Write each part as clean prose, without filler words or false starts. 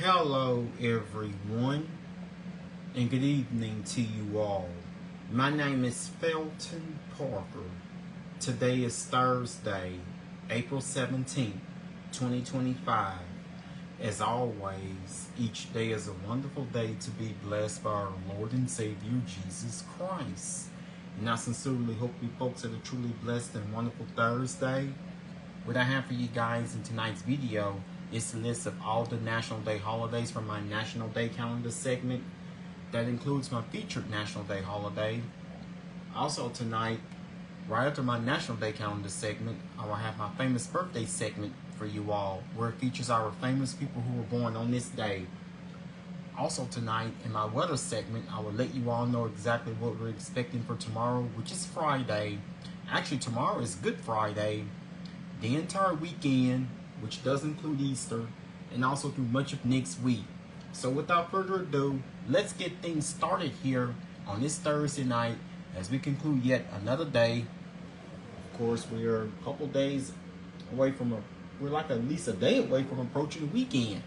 Hello, everyone, and good evening to you all. My name is Felton Parker. Today is Thursday, April 17th, 2025. As always, each day is a wonderful day to be blessed by our Lord and Savior, Jesus Christ. And I sincerely hope you folks had a truly blessed and wonderful Thursday. What I have for you guys in tonight's video is a list of all the National Day holidays from my National Day calendar segment. That includes my featured National Day holiday. Also tonight, right after my National Day calendar segment, I will have my famous birthday segment for you all, where it features our famous people who were born on this day. Also tonight, in my weather segment, I will let you all know exactly what we're expecting for tomorrow, which is Friday. Actually, tomorrow is Good Friday. The entire weekend, which does include Easter, and also through much of next week. So without further ado, let's get things started here on this Thursday night as we conclude yet another day. Of course, we are a couple days away from we're like at least a day away from approaching the weekend.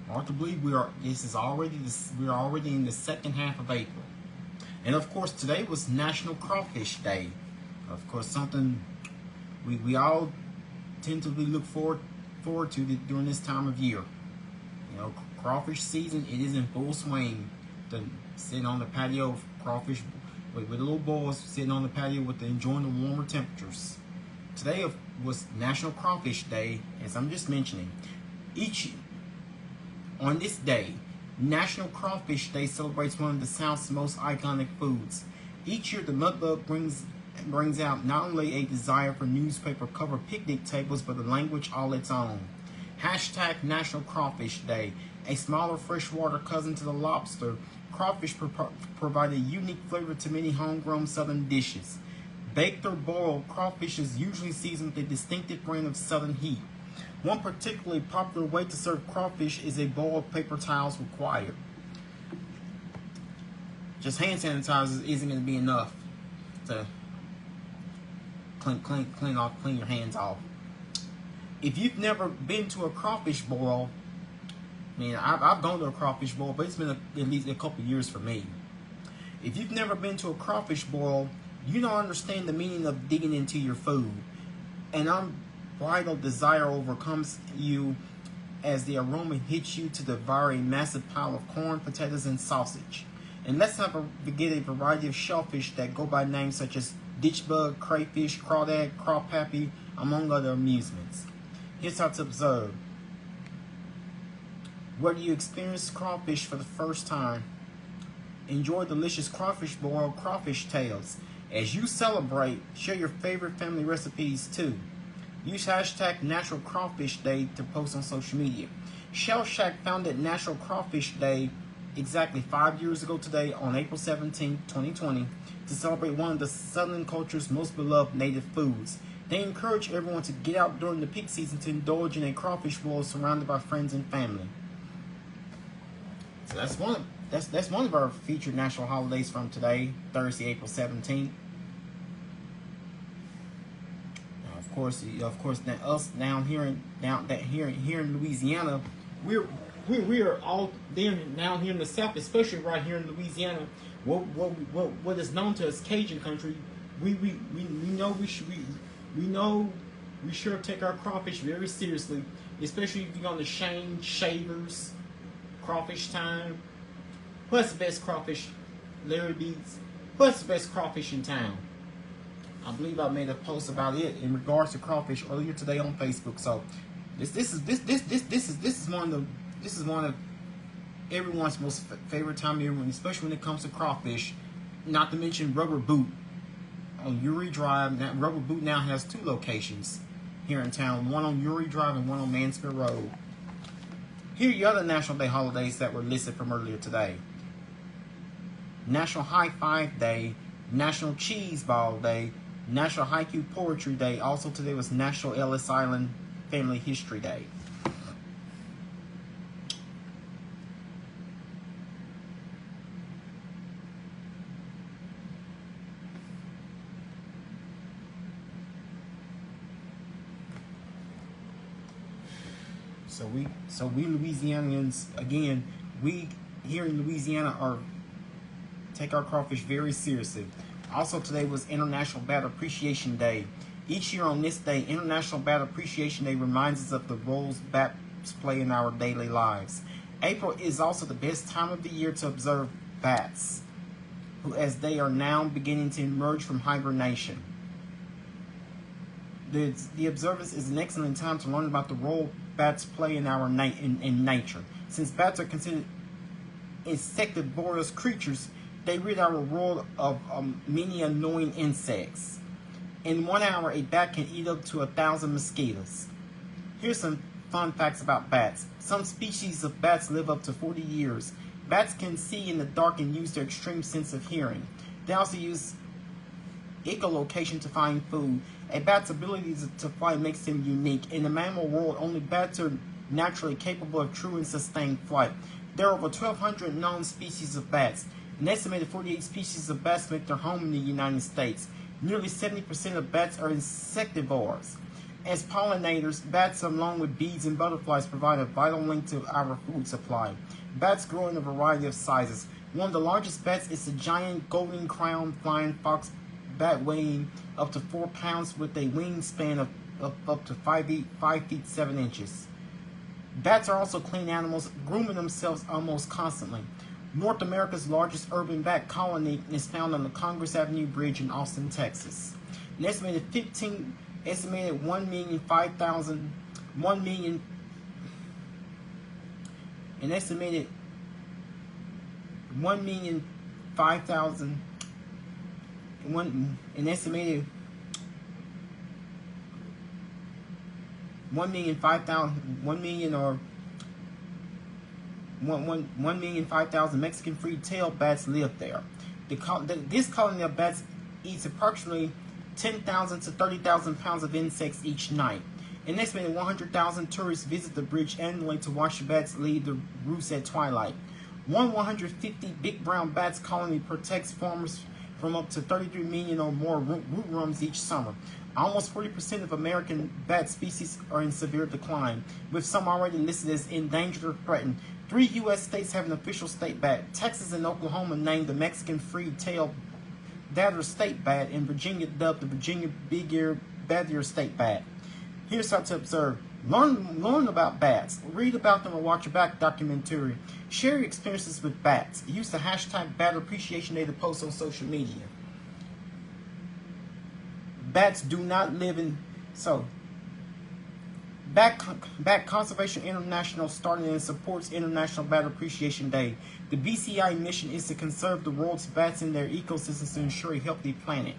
Hard to believe we are already in the second half of April. And of course, today was National Crawfish Day. Of course, something we all tentatively look forward to during this time of year. You know, crawfish season, it is in full swing. Sitting on the patio, crawfish with little boys sitting on the patio enjoying the warmer temperatures. Today was National Crawfish Day, as I'm just mentioning. On this day, National Crawfish Day celebrates one of the South's most iconic foods. Each year, the mudbug brings out not only a desire for newspaper cover picnic tables, but a language all its own. Hashtag National Crawfish Day. A smaller freshwater cousin to the lobster, crawfish provide a unique flavor to many homegrown southern dishes. Baked or boiled, crawfish is usually seasoned with a distinctive brand of southern heat. One particularly popular way to serve crawfish is a bowl of paper towels required. Just hand sanitizer isn't going to be enough to clean your hands off. If you've never been to a crawfish boil, I mean, I've gone to a crawfish boil, but it's been at least a couple years for me. If you've never been to a crawfish boil, you don't understand the meaning of digging into your food. An unbridled desire overcomes you as the aroma hits you to devour a massive pile of corn, potatoes, and sausage. And let's not forget a variety of shellfish that go by names such as ditchbug, crayfish, crawdad, crawpappy, among other amusements. Here's how to observe. Whether you experience crawfish for the first time, enjoy delicious crawfish boil, crawfish tales. As you celebrate, share your favorite family recipes too. Use hashtag National Crawfish Day to post on social media. Shell Shack founded National Crawfish Day exactly 5 years ago today on April 17, 2020, to celebrate one of the Southern culture's most beloved native foods. They encourage everyone to get out during the peak season to indulge in a crawfish boil surrounded by friends and family. So that's one of our featured national holidays from today, Thursday, April 17th. Now, of course, us down here in Louisiana, we are all there down here in the South, especially right here in Louisiana. What is known to as Cajun country, we sure take our crawfish very seriously, especially if you're on the Shavers, Crawfish Time. What's the best crawfish? Larry Beats. What's the best crawfish in town? I believe I made a post about it in regards to crawfish earlier today on Facebook. So this is one of everyone's most favorite time of year, especially when it comes to crawfish. Not to mention Rubber Boot on Uri Drive. That Rubber Boot now has 2 locations here in town, one on Uri Drive and one on Mansfield Road. Here are your other National Day holidays that were listed from earlier today. National High Five Day, National Cheese Ball Day, National Haiku Poetry Day. Also today was National Ellis Island Family History Day. So we Louisianians, again, we here in Louisiana are take our crawfish very seriously. Also, today was International Bat Appreciation Day. Each year on this day, International Bat Appreciation Day reminds us of the roles bats play in our daily lives. April is also the best time of the year to observe bats, who, as they are now beginning to emerge from hibernation. The observance is an excellent time to learn about the role bats play in our in nature. Since bats are considered insectivorous creatures, they rid our world of many annoying insects. In 1 hour, a bat can eat up to 1,000 mosquitoes. Here's some fun facts about bats. Some species of bats live up to 40 years. Bats can see in the dark and use their extreme sense of hearing. They also use echolocation to find food. A bat's ability to fly makes them unique. In the mammal world, only bats are naturally capable of true and sustained flight. There are over 1,200 known species of bats. An estimated 48 species of bats make their home in the United States. Nearly 70% of bats are insectivores. As pollinators, bats, along with bees and butterflies, provide a vital link to our food supply. Bats grow in a variety of sizes. One of the largest bats is the giant golden crown flying fox bat, weighing up to 4 pounds with a wingspan of up to 5 feet 7 inches. Bats are also clean animals, grooming themselves almost constantly. North America's largest urban bat colony is found on the Congress Avenue Bridge in Austin, Texas. An estimated 1,005,000 Mexican free-tailed bats live there. This colony of bats eats approximately 10,000 to 30,000 pounds of insects each night. An estimated 100,000 tourists visit the bridge annually to watch the bats leave the roost at twilight. One 150 big brown bats colony protects farmers from up to 33 million or more rootworms each summer. Almost 40% of American bat species are in severe decline, with some already listed as endangered or threatened. 3 U.S. states have an official state bat. Texas and Oklahoma named the Mexican free-tailed Badger state bat, and Virginia dubbed the Virginia big-eared Badger state bat. Here's how to observe. Learn about bats. Read about them or watch a bat documentary. Share your experiences with bats. Use the hashtag Bat Appreciation Day to post on social media. Bats do not live in... Bat Conservation International started and supports International Bat Appreciation Day. The BCI mission is to conserve the world's bats and their ecosystems to ensure a healthy planet.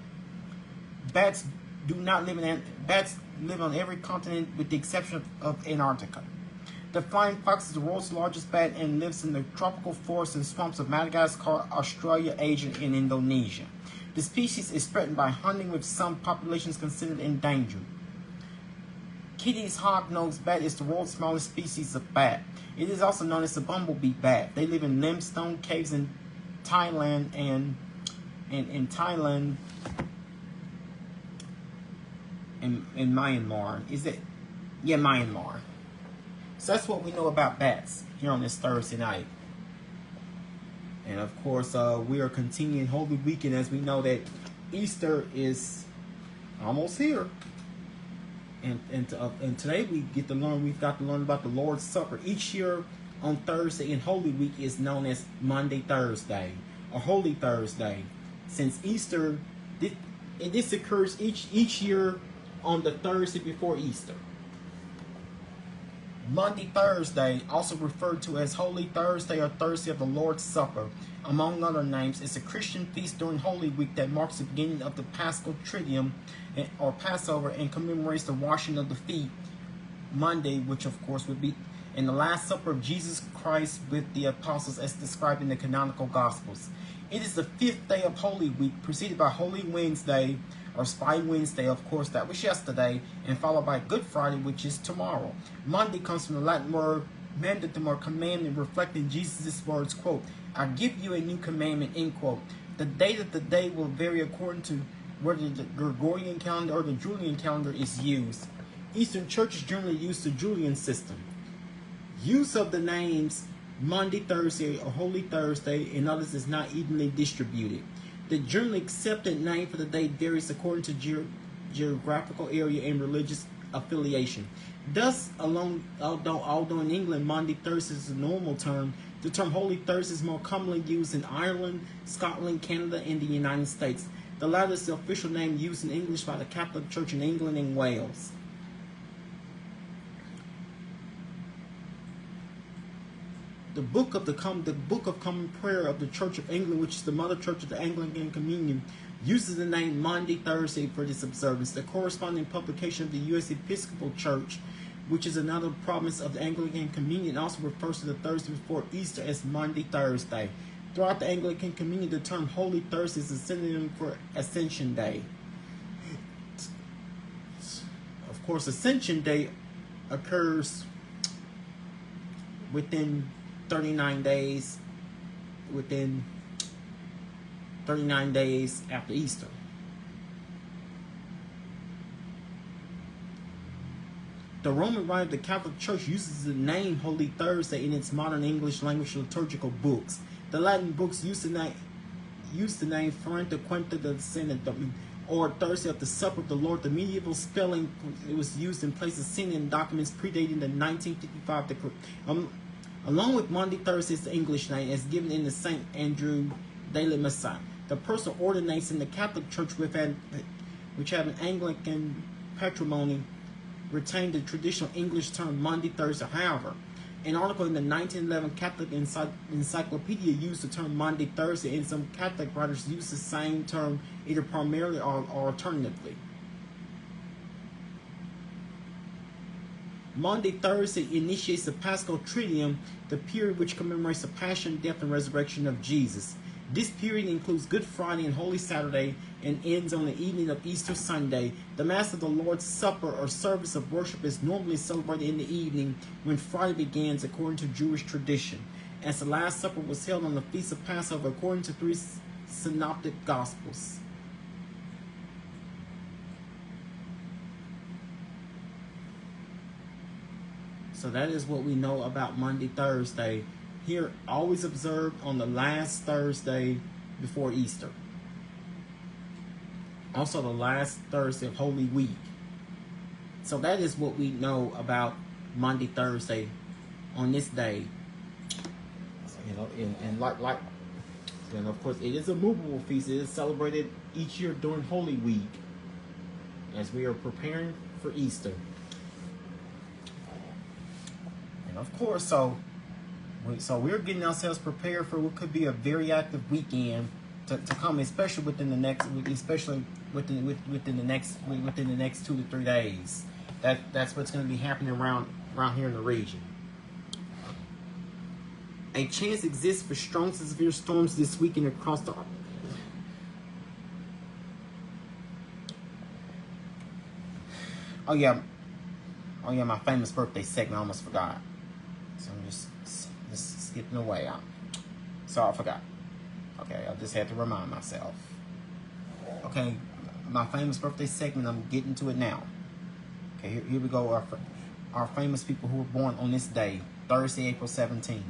Bats live on every continent with the exception of Antarctica. The flying fox is the world's largest bat and lives in the tropical forests and swamps of Madagascar, Australia, Asia, and Indonesia. The species is threatened by hunting, with some populations considered endangered. Kitti's hog-nosed bat is the world's smallest species of bat. It is also known as the bumblebee bat. They live in limestone caves in Thailand and in Myanmar. Myanmar. So that's what we know about bats here on this Thursday night. And of course, we are continuing Holy Weekend, as we know that Easter is almost here. And today we've got to learn about the Lord's Supper. Each year on Thursday in Holy Week is known as Maundy Thursday or Holy Thursday. Since Easter, this occurs each year on the Thursday before Easter. Maundy Thursday, also referred to as Holy Thursday or Thursday of the Lord's Supper, among other names, is a Christian feast during Holy Week that marks the beginning of the Paschal Triduum or Passover and commemorates the washing of the feet, Monday, which of course would be in the Last Supper of Jesus Christ with the apostles as described in the canonical Gospels. It is the 5th day of Holy Week, preceded by Holy Wednesday, or Spy Wednesday, of course, that was yesterday, and followed by Good Friday, which is tomorrow. Monday comes from the Latin word mandatum, or commandment, reflecting Jesus' words, quote, I give you a new commandment, end quote. The date of the day will vary according to whether the Gregorian calendar or the Julian calendar is used. Eastern churches generally use the Julian system. Use of the names Monday, Thursday, or Holy Thursday, and others is not evenly distributed. The generally accepted name for the day varies according to geographical area and religious affiliation. Thus, although in England Monday, Thursday is a normal term, the term Holy Thursday is more commonly used in Ireland, Scotland, Canada, and the United States. The latter is the official name used in English by the Catholic Church in England and Wales. The Book of Common Prayer of the Church of England, which is the mother church of the Anglican Communion, uses the name Monday, Thursday for this observance. The corresponding publication of the U.S. Episcopal Church, which is another province of the Anglican Communion, also refers to the Thursday before Easter as Monday, Thursday. Throughout the Anglican Communion, the term Holy Thursday is a synonym for Ascension Day. Of course, Ascension Day occurs within 39 days after Easter. The Roman Rite of the Catholic Church uses the name Holy Thursday in its modern English language liturgical books. The Latin books use the name Fuente Quinta de Santa, or Thursday of the Supper of the Lord. The medieval spelling it was used in places seen in documents predating the 1955 decree. Along with Monday, Thursday is the English name as given in the St. Andrew de la Messe. The person ordinates in the Catholic Church which have an Anglican patrimony retained the traditional English term Monday, Thursday. However, an article in the 1911 Catholic Encyclopedia used the term Monday, Thursday, and some Catholic writers use the same term either primarily or alternatively. Monday, Thursday initiates the Paschal Triduum, the period which commemorates the passion, death, and resurrection of Jesus. This period includes Good Friday and Holy Saturday and ends on the evening of Easter Sunday. The Mass of the Lord's Supper or service of worship is normally celebrated in the evening when Friday begins according to Jewish tradition, as the Last Supper was held on the Feast of Passover according to 3 synoptic Gospels. So that is what we know about Monday, Thursday. Here, always observed on the last Thursday before Easter. Also the last Thursday of Holy Week. So that is what we know about Monday, Thursday on this day. You know, and of course it is a movable feast. It is celebrated each year during Holy Week as we are preparing for Easter. And of course, so we're getting ourselves prepared for what could be a very active weekend to come, especially within the next 2 to 3 days. That's what's going to be happening around here in the region. A chance exists for strong to severe storms this weekend across the. Oh yeah, my famous birthday segment. I almost forgot. So I'm just skipping away. So I forgot. Okay, I just had to remind myself. Okay, my famous birthday segment. I'm getting to it now. Okay, here we go. Our famous people who were born on this day, Thursday, April 17th.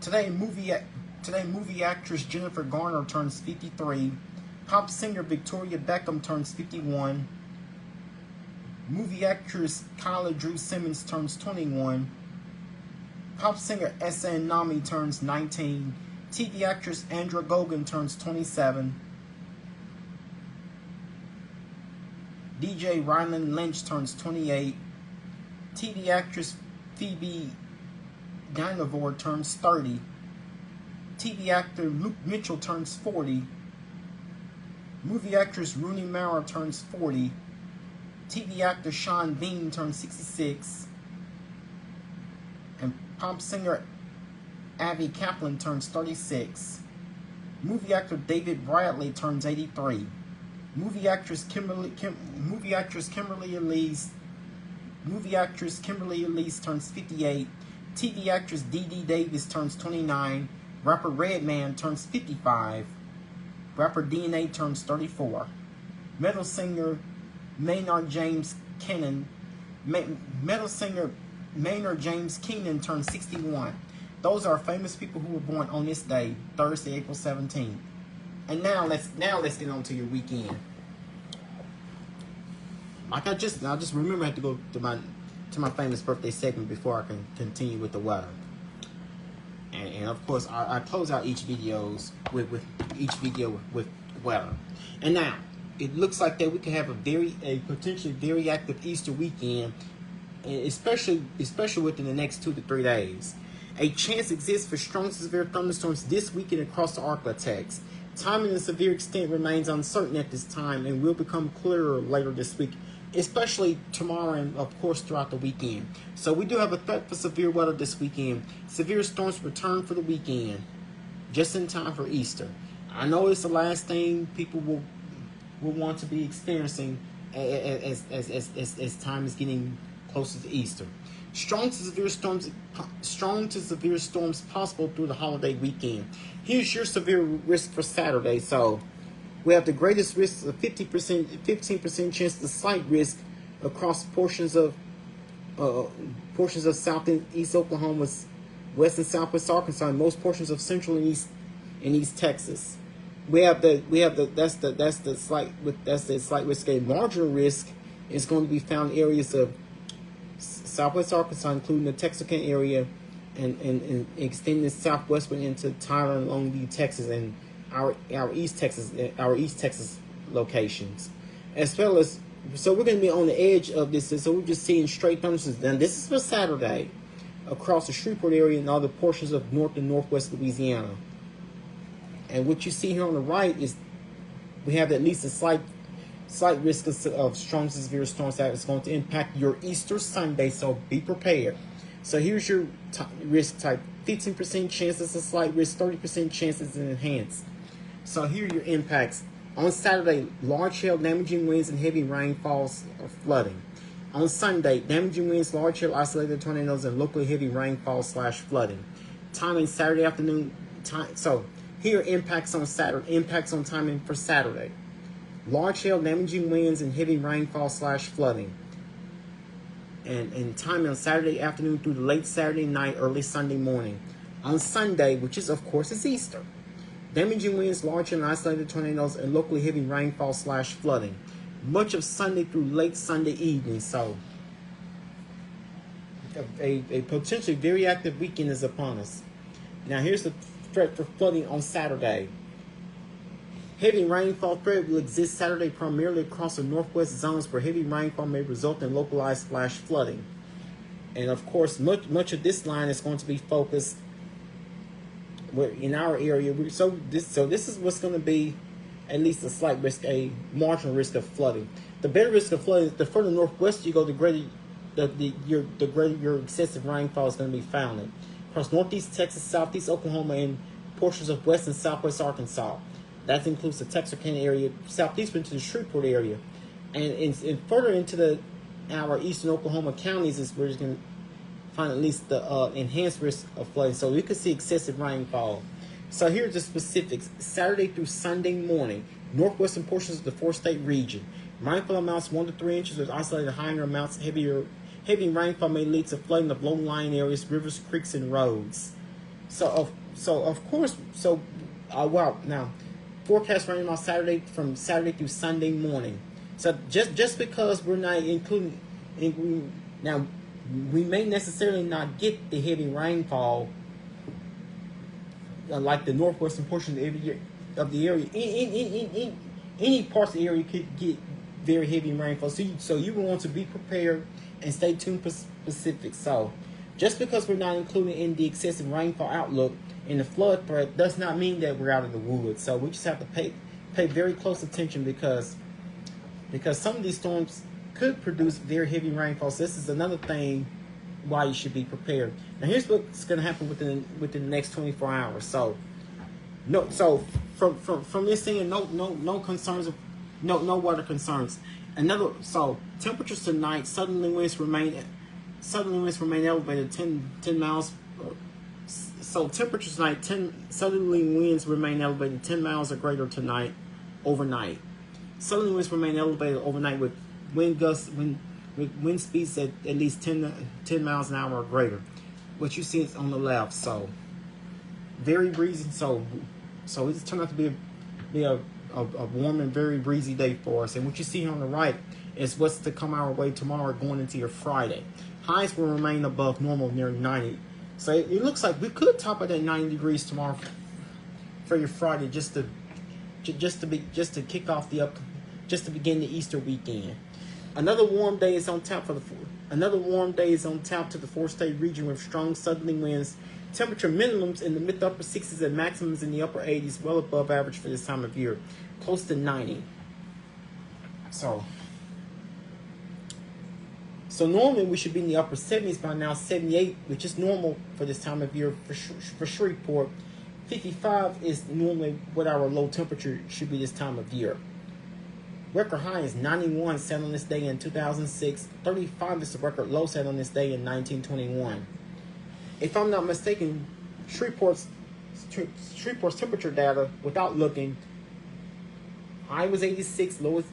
Today, movie actress Jennifer Garner turns 53. Pop singer Victoria Beckham turns 51. Movie actress Kyla Drew Simmons turns 21. Pop singer S.N. Nami turns 19. TV actress Andra Gogan turns 27. DJ Ryland Lynch turns 28. TV actress Phoebe Dynevor turns 30. TV actor Luke Mitchell turns 40. Movie actress Rooney Mara turns 40. TV actor Sean Bean turns 66. And pop singer Avi Kaplan turns 36. Movie actor David Bradley turns 83. Movie actress Kimberly Elise turns 58. TV actress Dee Dee Davis turns 29. Rapper Redman turns 55. Rapper DNA turns 34. Metal singer Maynard James Keenan, metal singer Maynard James Keenan turned 61. Those are famous people who were born on this day, Thursday, April 17th. And now let's get on to your weekend. Like I just remember I have to go to my famous birthday segment before I can continue with the weather. And of course I close out each videos with each video with weather. And now it looks like that we can have a potentially very active Easter weekend, especially within the next 2 to 3 days. A chance exists for strong to severe thunderstorms this weekend across the Arklatex. Timing and severe extent remains uncertain at this time and will become clearer later this week, especially tomorrow and, of course, throughout the weekend. So we do have a threat for severe weather this weekend. Severe storms return for the weekend, just in time for Easter. I know it's the last thing people will want to be experiencing as time is getting closer to Easter. Strong to severe storms possible through the holiday weekend. Here's your severe risk for Saturday. So we have the greatest risk of 15% chance to slight risk across portions of southeast Oklahoma, west and southwest Arkansas, and most portions of central and east Texas. That's the slight risk. A larger risk is going to be found in areas of southwest Arkansas, including the Texarkana area, and extending southwestward into Tyler and Longview, Texas, and our East Texas locations, as well as. So we're going to be on the edge of this. So we're just seeing straight thunderstorms. Now this is for Saturday, across the Shreveport area and other portions of north and northwest Louisiana. And what you see here on the right is we have at least a slight risk of strong to severe storms that is going to impact your Easter Sunday, so be prepared. So here's your risk type: 15% chances of slight risk, 30% chances of enhanced. So here are your impacts. On Saturday, large hail, damaging winds, and heavy rainfalls or flooding. On Sunday, damaging winds, large hail, isolated tornadoes, and locally heavy rainfall/flooding. Timing Saturday afternoon. So here are impacts on Saturday. Impacts on timing for Saturday: large hail, damaging winds, and heavy rainfall/flooding. And timing on Saturday afternoon through the late Saturday night, early Sunday morning. On Sunday, which is of course is Easter, damaging winds, large and isolated tornadoes, and locally heavy rainfall/flooding. Much of Sunday through late Sunday evening. So a potentially very active weekend is upon us. Now here's the threat for flooding on Saturday. Heavy rainfall threat will exist Saturday primarily across the northwest zones where heavy rainfall may result in localized flash flooding. And of course, much of this line is going to be focused in our area. So this is what's going to be at least a slight risk, a marginal risk of flooding. The better risk of flooding, the further northwest you go, the greater your excessive rainfall is going to be found in. Across northeast Texas, southeast Oklahoma, and portions of west and southwest Arkansas. That includes the Texarkana area, southeast into the Shreveport area, and further into our eastern Oklahoma counties is where you're going to find at least the enhanced risk of flooding. So we could see excessive rainfall. So here's the specifics. Saturday through Sunday morning, northwestern portions of the four-state region. Rainfall amounts 1 to 3 inches with isolated higher amounts. Heavy rainfall may lead to flooding of low-lying areas, rivers, creeks, and roads. Now, forecast rain on Saturday from Saturday through Sunday morning. So just because we're not including, now we may necessarily not get the heavy rainfall like the northwestern portion of the area. Any parts of the area could get very heavy rainfall. So you will want to be prepared and stay tuned for specifics. So just because we're not including in the excessive rainfall outlook in the flood threat does not mean that we're out of the woods. So we just have to pay very close attention because some of these storms could produce very heavy rainfall. So this is another thing why you should be prepared. Now here's what's going to happen within the next 24 hours. So from this thing, no concerns, no weather concerns. So temperatures tonight, southerly winds remain elevated 10 miles. So temperatures tonight, southerly winds remain elevated 10 miles or greater tonight, overnight. Southerly winds remain elevated overnight with with wind speeds at least 10 miles an hour or greater. What you see is on the left. So very breezy. So it's turned out to be a warm and very breezy day for us. And what you see on the right is what's to come our way tomorrow going into your Friday. Highs will remain above normal near 90. So it looks like we could top it at 90 degrees tomorrow for your Friday, just to kick off just to begin the Easter weekend. Another warm day is on tap to the 4-state region with strong southerly winds. Temperature minimums in the mid to upper 60s and maximums in the upper 80s, well above average for this time of year, close to 90. So normally we should be in the upper 70s by now, 78, which is normal for this time of year for Shreveport. 55 is normally what our low temperature should be this time of year. Record high is 91 set on this day in 2006. 35 is the record low set on this day in 1921. If I'm not mistaken, Shreveport's temperature data, without looking, high was 86, low was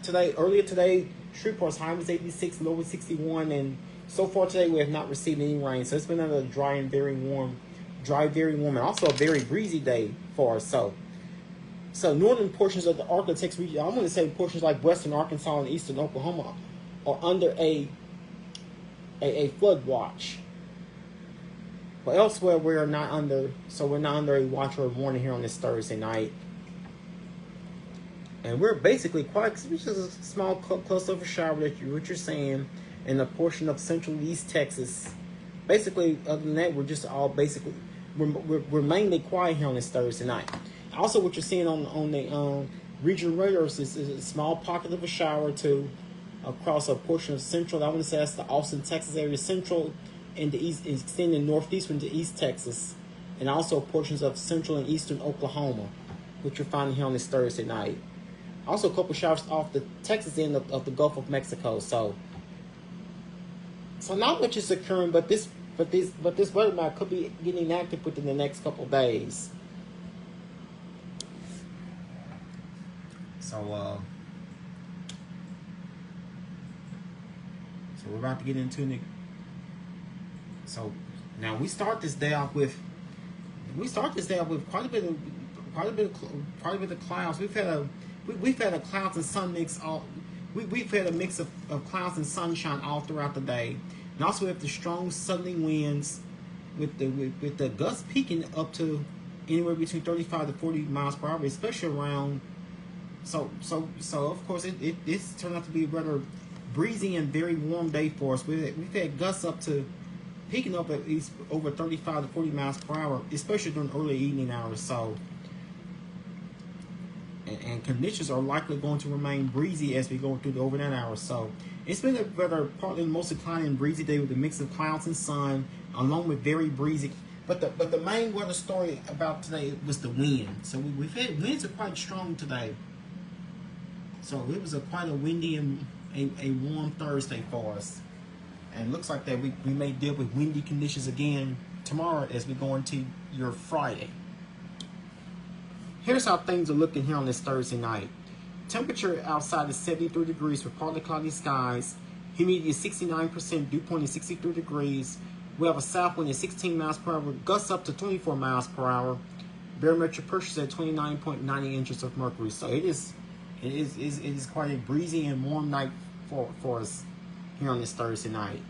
earlier today, Shreveport's high was 86, low was 61, and so far today we have not received any rain. So it's been another dry, very warm, and also a very breezy day for us. So northern portions of the Arkansas region, I'm going to say portions like western Arkansas and eastern Oklahoma, are under a flood watch. But elsewhere we're not under a watch or a warning here on this Thursday night. And we're basically it's just a small cluster shower what you're saying in a portion of central East Texas. Basically, other than that, we're we're mainly quiet here on this Thursday night. Also, what you're seeing on the regional radars is a small pocket of a shower too across a portion of central. I want to say that's the Austin, Texas area, central and the east, extending northeast into East Texas, and also portions of central and eastern Oklahoma, which you're finding here on this Thursday night. Also, a couple showers off the Texas end of the Gulf of Mexico. So not much is occurring, but this weather map could be getting active within the next couple days. So we're about to get into it. So now we start this day off with quite a bit of clouds. We've had a clouds and sun mix we've had a mix of clouds and sunshine all throughout the day. And also we have the strong southerly winds with the gusts peaking up to anywhere between 35 to 40 miles per hour, especially around. So of course it's turned out to be a rather breezy and very warm day for us. We've had gusts up to peaking up at least over 35 to 40 miles per hour, especially during early evening hours. So and conditions are likely going to remain breezy as we go through the overnight hours. So it's been a rather partly mostly cloudy and breezy day with a mix of clouds and sun, along with very breezy. But the main weather story about today was the wind. So we've had winds are quite strong today. So it was quite a windy and a warm Thursday for us. And it looks like that we may deal with windy conditions again tomorrow as we go into your Friday. Here's how things are looking here on this Thursday night. Temperature outside is 73 degrees with partly cloudy skies. Humidity is 69%, dew point is 63 degrees. We have a south wind at 16 miles per hour, gusts up to 24 miles per hour. Barometric pressure is at 29.90 inches of mercury. So it is quite a breezy and warm night for us here on this Thursday night.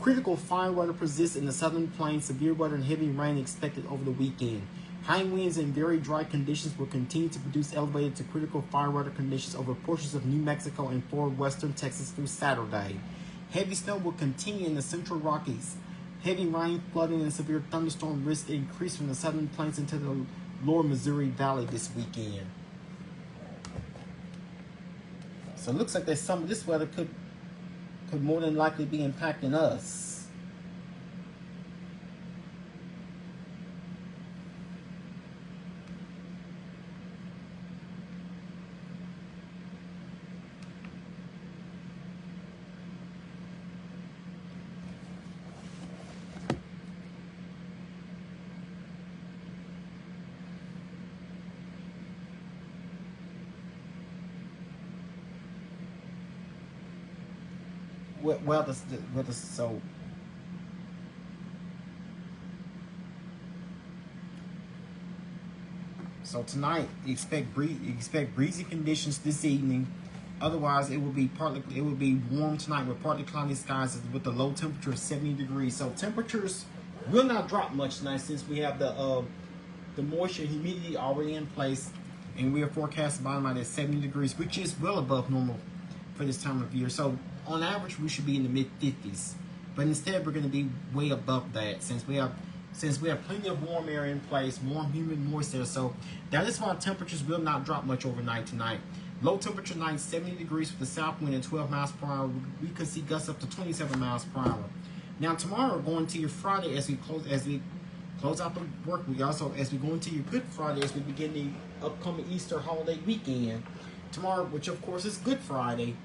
Critical fire weather persists in the southern plains. Severe weather and heavy rain expected over the weekend. High winds and very dry conditions will continue to produce elevated to critical fire weather conditions over portions of New Mexico and forward western Texas through Saturday. Heavy snow will continue in the central Rockies. Heavy rain, flooding, and severe thunderstorm risk increase from the southern plains into the lower Missouri Valley this weekend. So it looks like that some of this weather could more than likely be impacting us. So tonight, expect breezy conditions this evening. Otherwise, it will be warm tonight with partly cloudy skies with a low temperature of 70 degrees. So temperatures will not drop much tonight since we have the moisture and humidity already in place, and we are forecast bottom out at 70 degrees, which is well above normal for this time of year. So on average, we should be in the mid 50s, but instead we're going to be way above that since we have plenty of warm air in place, warm, humid, moist air. So that is why temperatures will not drop much overnight tonight. Low temperature night, 70 degrees with the south wind at 12 miles per hour. We could see gusts up to 27 miles per hour. Now tomorrow, going to your Friday, as we close out the work week, also as we go into your Good Friday, as we begin the upcoming Easter holiday weekend. Tomorrow, which of course is Good Friday,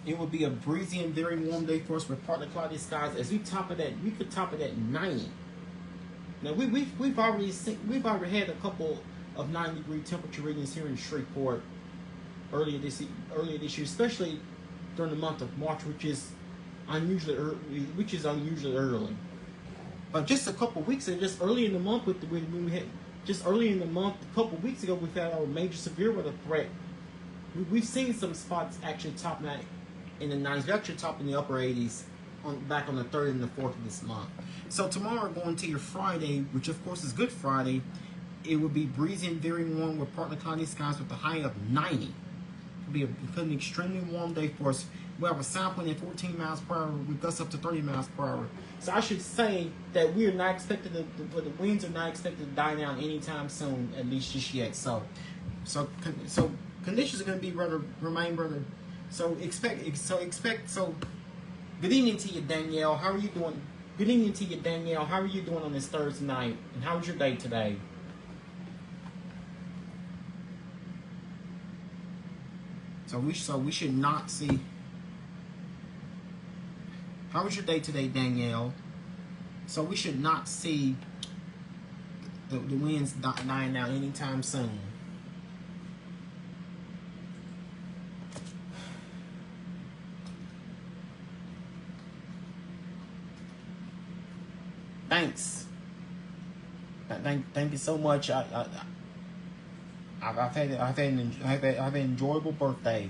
it will be a breezy and very warm day for us with partly cloudy skies. As we could top it at 90. Now we've already had a couple of 90-degree temperature readings here in Shreveport earlier this year, especially during the month of March, which is unusually early. But just a couple weeks ago, just early in the month, a couple weeks ago, we've had our major severe weather threat. We've seen some spots actually topping out in the 90s. We're actually topping the upper 80s back on the 3rd and the 4th of this month. So tomorrow, going to your Friday, which of course is Good Friday, it will be breezy and very warm with partly cloudy skies with a high of 90. It'll be an extremely warm day for us. We'll have a south wind at 14 miles per hour with gusts up to 30 miles per hour. So I should say that we are not expected the winds are not expected to die down anytime soon, at least just yet. So conditions are going to be remain rather. So good evening to you, Danielle. How are you doing? Good evening to you, Danielle. How are you doing on this Thursday night? And how was your day today? So we should not see. How was your day today, Danielle? So we should not see the winds dying down anytime soon. Thanks. Thank you so much. I've had an enjoyable birthday.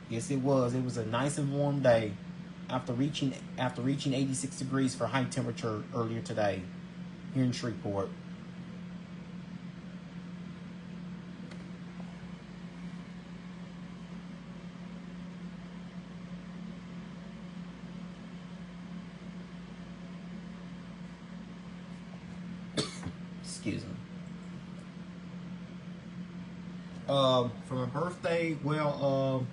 Yes, it was. It was a nice and warm day after reaching 86 degrees for high temperature earlier today here in Shreveport. Excuse me. For my birthday, well,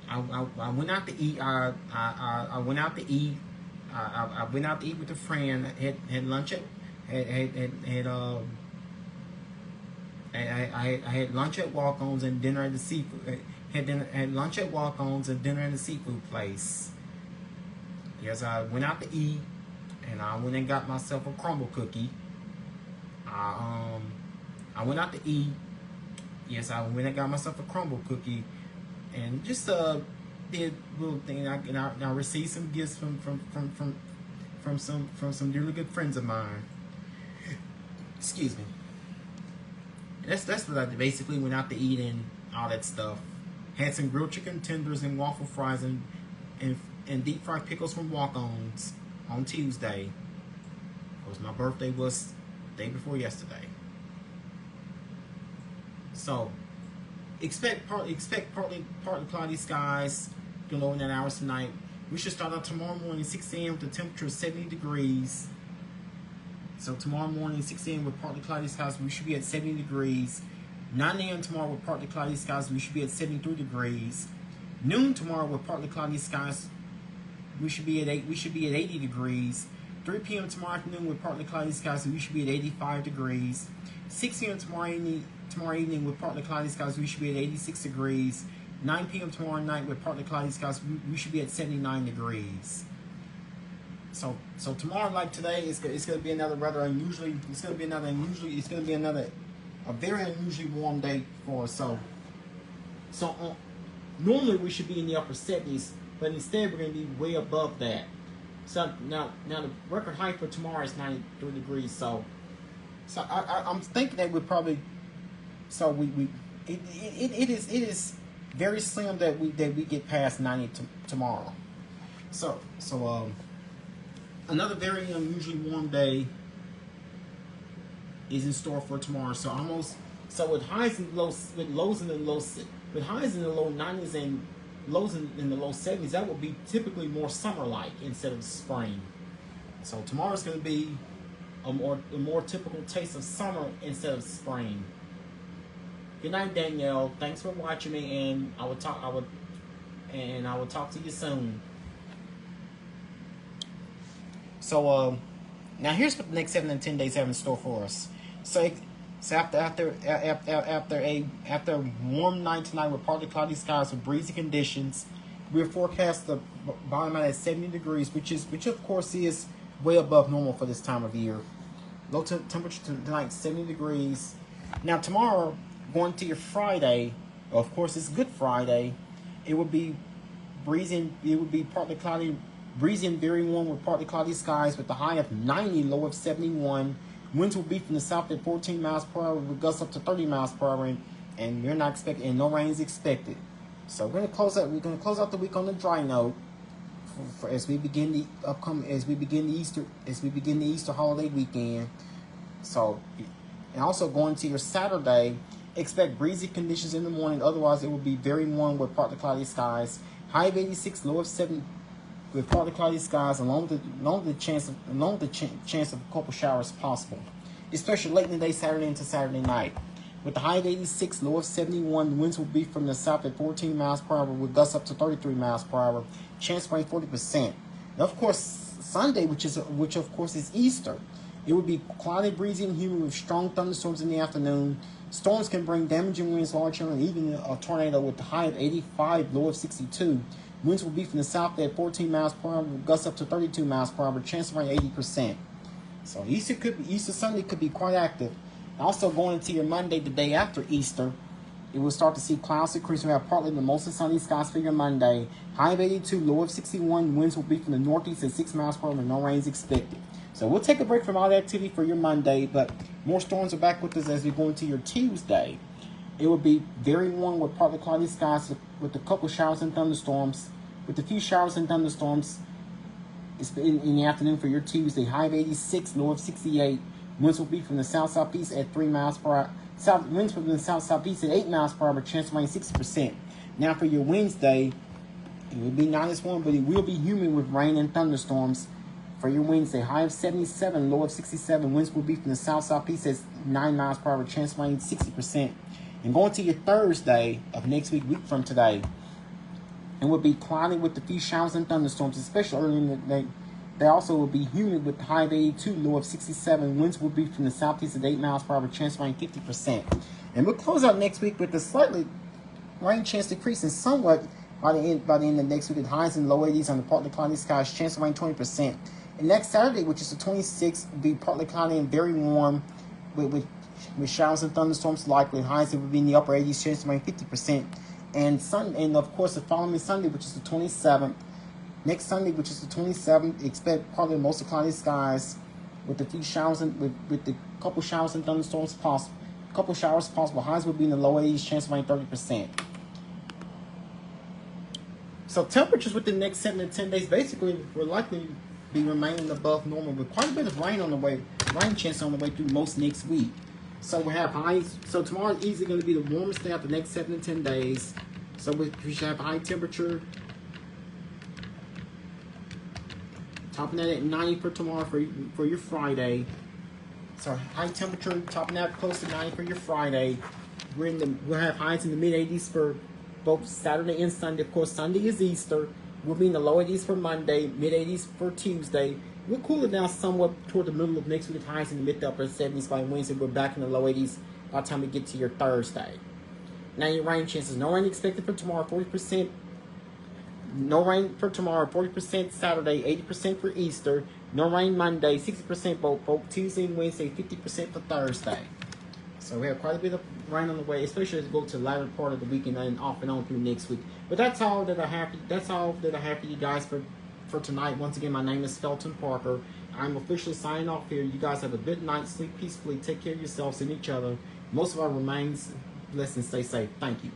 I went out to eat. I went out to eat. I went out to eat with a friend. Had lunch at I had lunch at Walk-Ons and dinner at the seafood. Had lunch at Walk-Ons and dinner at the seafood place. Yes, I went out to eat, and I went and got myself a crumble cookie. I went out to eat. Yes, I went and got myself a crumble cookie, and just did a little thing. I received some gifts from some really good friends of mine. Excuse me. That's what I basically went out to eat and all that stuff. Had some grilled chicken tenders and waffle fries and deep fried pickles from Walk-Ons on Tuesday. Because my birthday was the day before yesterday. So expect partly cloudy skies, low in that hours tonight. We should start out tomorrow morning 6 a.m. with the temperature of 70 degrees. So tomorrow morning 6 a.m. with partly cloudy skies, we should be at 70 degrees. 9 a.m. tomorrow with partly cloudy skies, we should be at 73 degrees. Noon tomorrow with partly cloudy skies, we should be at 80 degrees. 3 p.m. tomorrow afternoon with partly cloudy skies, we should be at 85 degrees. 6 p.m. tomorrow evening with partly cloudy skies, we should be at 86 degrees. 9 p.m. tomorrow night with partly cloudy skies, we should be at 79 degrees. So tomorrow, like today, it's going to be another a very unusually warm day for us. So Normally we should be in the upper 70s, but instead we're going to be way above that. So now the record high for tomorrow is 93 degrees. So I'm thinking that we probably, it is very slim that we get past 90 tomorrow. So another very unusually warm day is in store for tomorrow. So with highs and lows, with lows in the with highs in the low 90s and lows in the low 70s, that will be typically more summer-like instead of spring. So tomorrow's going to be a more typical taste of summer instead of spring. Good night, Danielle. Thanks for watching me, and I will talk to you soon. So now here's what the next 7 and 10 days have in store for us. So after a warm night tonight with partly cloudy skies with breezy conditions, we're forecast the bottom out at 70 degrees, which of course is way above normal for this time of year. Low temperature tonight 70 degrees. Now tomorrow, going to your Friday, of course it's Good Friday. It would be breezy. It would be partly cloudy, breezy and very warm with partly cloudy skies with the high of 90, low of 71. Winds will be from the south at 14 miles per hour with gusts up to 30 miles per hour, and we're not expecting, and no rain is expected. So we're going to close out the week on a dry note as we begin the Easter holiday weekend. So, and also going to your Saturday, expect breezy conditions in the morning. Otherwise, it will be very warm with partly cloudy skies. High of 86, low of 70. With partly cloudy skies, along with the chance of a couple showers possible, especially late in the day, Saturday into Saturday night. With the high of 86, low of 71, winds will be from the south at 14 miles per hour with gusts up to 33 miles per hour. Chance of rain 40%. Now, of course, Sunday, which of course is Easter, it will be cloudy, breezy, and humid with strong thunderstorms in the afternoon. Storms can bring damaging winds, large hail, and even a tornado with the high of 85, low of 62. Winds will be from the south at 14 miles per hour with gusts up to 32 miles per hour. Chance of rain 80%. So Easter Sunday could be quite active. Also going into your Monday, the day after Easter, it will start to see clouds increase. We have partly the mostly sunny skies for your Monday. High of 82, low of 61. Winds will be from the northeast at 6 miles per hour and no rain is expected. So we'll take a break from all the activity for your Monday, but more storms are back with us as we go into your Tuesday. It will be very warm with partly cloudy skies with a couple showers and thunderstorms. With a few showers and thunderstorms in the afternoon for your Tuesday. High of 86, low of 68. Winds will be from the south-southeast at 3 miles per hour. Winds from the south-southeast at 8 miles per hour. Chance of rain 60%. Now for your Wednesday, it will be not as warm, but it will be humid with rain and thunderstorms. For your Wednesday, high of 77, low of 67. Winds will be from the south-southeast at 9 miles per hour. Chance of rain 60%. And going to your Thursday of next week from today, it will be cloudy with a few showers and thunderstorms, especially early in the day. They also will be humid with high of 82, low of 67. Winds will be from the southeast at 8 miles per hour. Chance of rain 50%. And we'll close out next week with a slightly rain chance decreasing somewhat by the end of next week. At highs in low 80s on the partly cloudy skies. Chance of rain 20%. And next Saturday, which is the 26th, will be partly cloudy and very warm with showers and thunderstorms likely. Highs will be in the upper 80s. Chance of rain 50%. And of course the following Sunday, which is the 27th. Next Sunday, which is the 27th, expect partly mostly cloudy skies with a few showers and with the couple showers and thunderstorms possible. Couple showers possible. Highs will be in the low 80s. Chance of rain 30%. So temperatures within the next 7 to 10 days basically will likely be remaining above normal with quite a bit of rain chance on the way through most next week. So we have highs. So tomorrow is easily going to be the warmest day of the next 7 to 10 days. So we should have high temperature. Topping that at 90 for tomorrow for your Friday. So high temperature, topping out close to 90 for your Friday. We'll have highs in the mid 80s for both Saturday and Sunday. Of course, Sunday is Easter. We'll be in the low 80s for Monday, mid 80s for Tuesday. We'll cool it down somewhat toward the middle of next week. Highs in the mid to upper 70s by Wednesday. We're back in the low 80s by the time we get to your Thursday. Now your rain chances. No rain expected for tomorrow, 40%. No rain for tomorrow, 40% Saturday, 80% for Easter. No rain Monday, 60% both Tuesday and Wednesday, 50% for Thursday. So we have quite a bit of rain on the way, especially as we go to the latter part of the weekend and off and on through next week. But that's all that I have. That's all that I have for you guys for tonight. Once again, my name is Felton Parker. I'm officially signing off here. You guys have a good night. Sleep peacefully. Take care of yourselves and each other. Most of our remains blessed and stay safe. Thank you.